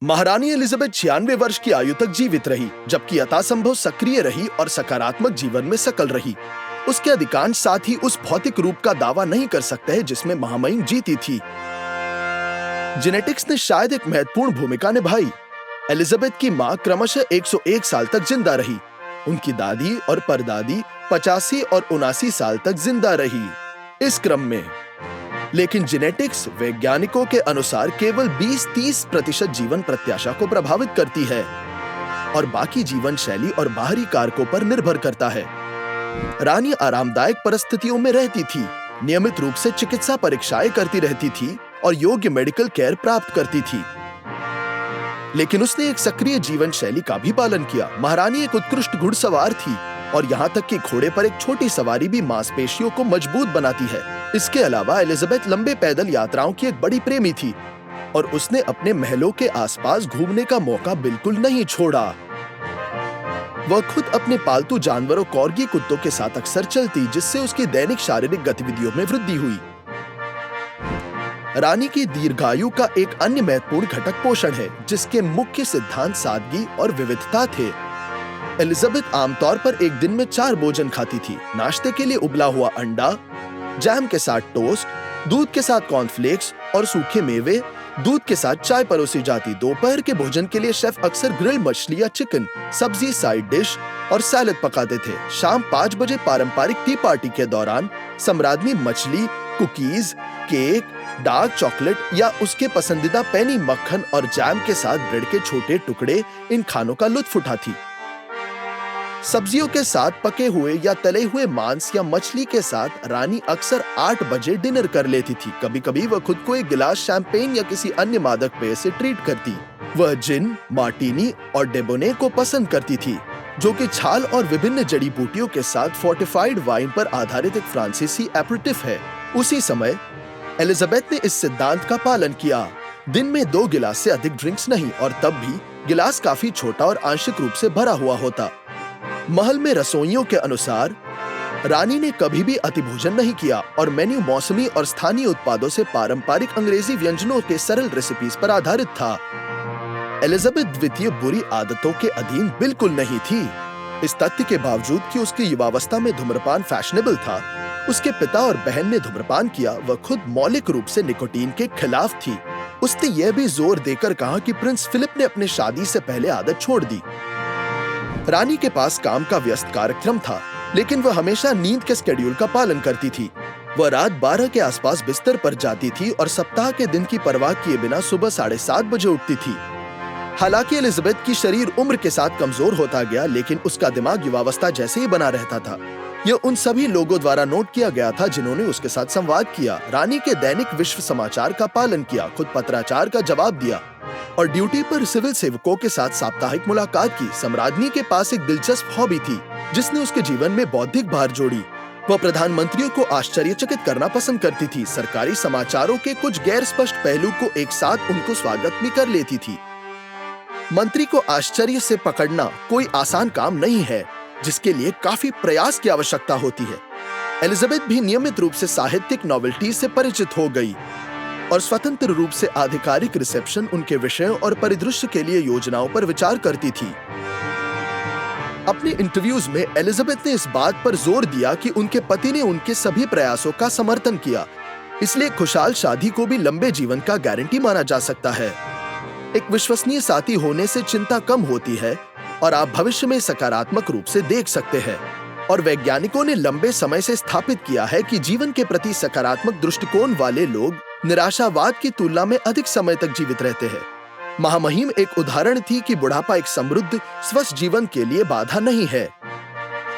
महारानी एलिजाबेथ 96 वर्ष की आयु तक जीवित रही, जबकि यथासंभव सक्रिय रही और सकारात्मक जीवन में सकल रही। उसके अधिकांश साथी उस भौतिक रूप का दावा नहीं कर सकते हैं जिसमें महामहिम जीती थी। जेनेटिक्स ने शायद एक महत्वपूर्ण भूमिका निभाई। एलिजाबेथ की मां क्रमशः 101 साल तक जिंदा रही। उनकी दादी और परदादी 85 और 79 साल तक जिंदा रही। इस क्रम में लेकिन जेनेटिक्स वैज्ञानिकों के अनुसार केवल 20-30% जीवन प्रत्याशा को प्रभावित करती है और बाकी जीवन शैली और बाहरी कारकों पर निर्भर करता है। रानी आरामदायक परिस्थितियों में रहती थी, नियमित रूप से चिकित्सा परीक्षाएं करती रहती थी और योग्य मेडिकल केयर प्राप्त करती थी। लेकिन उसने एक सक्रिय जीवन शैली का भी पालन किया। महारानी एक उत्कृष्ट घुड़सवार थी और यहाँ तक कि घोड़े पर एक छोटी सवारी भी मांसपेशियों को मजबूत बनाती है। इसके अलावा एलिजाबेथ लंबे पैदल यात्राओं की एक बड़ी प्रेमी थी और उसने अपने महलों के आसपास घूमने का मौका बिल्कुल नहीं छोड़ा। वह खुद अपने पालतू जानवरों कॉर्गी कुत्तों के साथ अक्सर चलती, जिससे उसकी दैनिक शारीरिक गतिविधियों में वृद्धि हुई। रानी की दीर्घायु का एक अन्य महत्वपूर्ण घटक पोषण है, जिसके मुख्य सिद्धांत सादगी और विविधता थे। एलिजाबेथ आमतौर पर एक दिन में 4 भोजन खाती थी। नाश्ते के लिए उबला हुआ अंडा, जैम के साथ टोस्ट, दूध के साथ कॉर्नफ्लेक्स और सूखे मेवे, दूध के साथ चाय परोसी जाती। दोपहर के भोजन के लिए शेफ अक्सर ग्रिल मछली या चिकन, सब्जी, साइड डिश और सैलेड पकाते थे। शाम 5 बजे पारंपरिक टी पार्टी के दौरान सम्राज्ञी मछली, कुकीज, केक, डार्क चॉकलेट या उसके पसंदीदा पेनी मक्खन और जैम के साथ ब्रेड के छोटे टुकड़े इन खानों का लुत्फ उठाती। सब्जियों के साथ पके हुए या तले हुए मांस या मछली के साथ रानी अक्सर 8 बजे डिनर कर लेती थी। कभी-कभी वह खुद को एक गिलास शैंपेन या किसी अन्य मादक पेय से ट्रीट करती। वह जिन, मार्टिनी और डेबोने को पसंद करती थी, जो कि छाल और विभिन्न जड़ी बूटियों के साथ फोर्टिफाइड वाइन पर आधारित एक फ्रांसीसी एपरेटिव है। उसी समय एलिजाबेथ ने इस सिद्धांत का पालन किया, दिन में 2 गिलास से अधिक ड्रिंक्स नहीं, और तब भी गिलास काफी छोटा और आंशिक रूप से भरा हुआ होता। महल में रसोइयों के अनुसार रानी ने कभी भी अतिभोजन नहीं किया और मेन्यू मौसमी और स्थानीय उत्पादों से पारंपरिक अंग्रेजी व्यंजनों के सरल रेसिपीज पर आधारित था। एलिजाबेथ द्वितीय बुरी आदतों के अधीन बिल्कुल नहीं थी। इस तथ्य के बावजूद कि उसकी युवावस्था में धूम्रपान फैशनेबल था, उसके पिता और बहन ने धूम्रपान किया। वह खुद मौलिक रूप से निकोटीन के खिलाफ थी। उसने यह भी जोर देकर कहा कि प्रिंस फिलिप ने अपनी शादी से पहले आदत छोड़ दी। रानी के पास काम का व्यस्त कार्यक्रम था, लेकिन वह हमेशा नींद के शेड्यूल का पालन करती थी। वह रात 12 के आसपास बिस्तर पर जाती थी और सप्ताह के दिन की परवाह किए बिना सुबह 7:30 बजे उठती थी। हालांकि एलिजाबेथ की शरीर उम्र के साथ कमजोर होता गया, लेकिन उसका दिमाग युवावस्था जैसे ही बना रहता था। यह उन सभी लोगों द्वारा नोट किया गया था जिन्होंने उसके साथ संवाद किया। रानी के दैनिक विश्व समाचार का पालन किया, खुद पत्राचार का जवाब दिया और ड्यूटी पर सिविल सेवकों के साथ साप्ताहिक मुलाकात की। सम्राज्ञी के पास एक दिलचस्प हॉबी थी जिसने उसके जीवन में बौद्धिक भार जोड़ी। वह प्रधानमंत्रियों को आश्चर्यचकित करना पसंद करती थी। सरकारी समाचारों के कुछ गैर स्पष्ट पहलू को एक साथ उनको स्वागत भी कर लेती थी। मंत्री को आश्चर्य से पकड़ना कोई आसान काम नहीं है, जिसके लिए काफी प्रयास की आवश्यकता होती है। एलिजाबेथ भी नियमित रूप से साहित्यिक नॉवेल्टी से परिचित हो गई और स्वतंत्र रूप से आधिकारिक रिसेप्शन, उनके विषयों और परिदृश्य के लिए योजनाओं पर विचार करती थी। अपने इंटरव्यूज में एलिजाबेथ ने इस बात पर जोर दिया कि उनके पति ने उनके सभी प्रयासों का समर्थन किया, इसलिए खुशहाल शादी को भी लंबे जीवन का गारंटी माना जा सकता है। एक विश्वसनीय साथी होने से चिंता कम होती है और आप भविष्य में सकारात्मक रूप से देख सकते हैं। और वैज्ञानिकों ने लंबे समय से स्थापित किया है कि जीवन के प्रति सकारात्मक दृष्टिकोण वाले लोग निराशावाद की तुलना में अधिक समय तक जीवित रहते हैं। महामहिम एक उदाहरण थी कि बुढ़ापा एक समृद्ध, स्वस्थ जीवन के लिए बाधा नहीं है।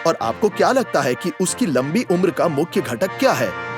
और आपको क्या लगता है कि उसकी लंबी उम्र का मुख्य घटक क्या है?